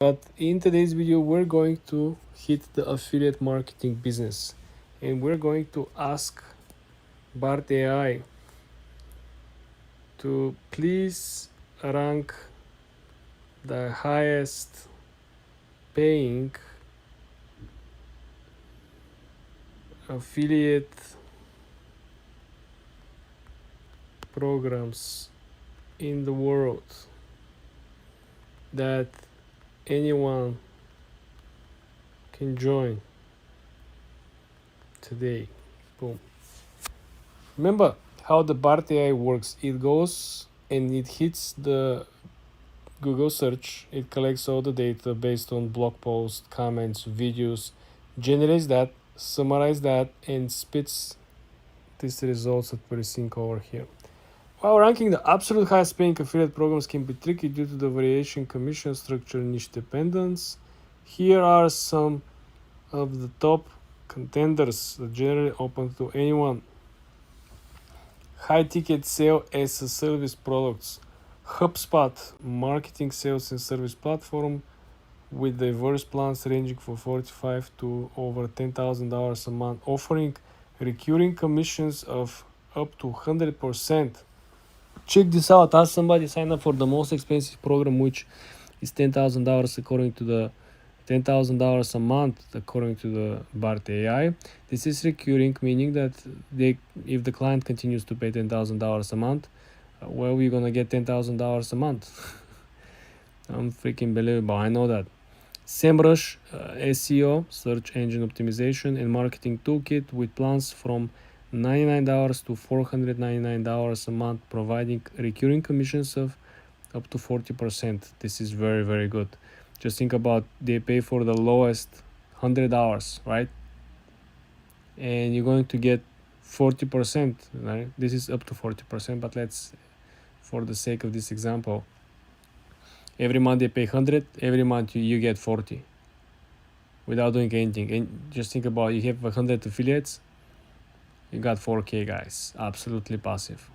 But in today's video, we're going to hit the affiliate marketing business, and we're going to ask Bart AI to please rank the highest paying affiliate programs in the world that anyone can join today. Boom. Remember how the Bart AI works. It goes and it hits the Google search. It collects all the data based on blog posts, comments, videos, generates that, summarizes that, and spits these results that we're seeing over here. While ranking the absolute highest paying affiliate programs can be tricky due to the variation commission structure and niche dependence, here are some of the top contenders that generally open to anyone. High ticket sale as a service products. HubSpot, marketing sales and service platform with diverse plans ranging from $45 to over $10,000 a month, offering recurring commissions of up to 100%. Check this out. Ask somebody sign up for the most expensive program, which is $10,000 according to the $10,000 a month according to the Bart AI. This is recurring, meaning that if the client continues to pay $10,000 a month, well, we're gonna get $10,000 a month. Freaking believable. I know that. SEMrush, SEO, search engine optimization, and marketing toolkit with plans from $99 to $499 a month, providing recurring commissions of up to 40%. This is very, very good. Just think about, they pay for the lowest $100, right? And you're going to get 40%, right? This is up to 40%, but let's, for the sake of this example, every month they pay 100, every month you get 40 without doing anything. And just think about, you have 100 affiliates, you got 4K, guys. Absolutely passive.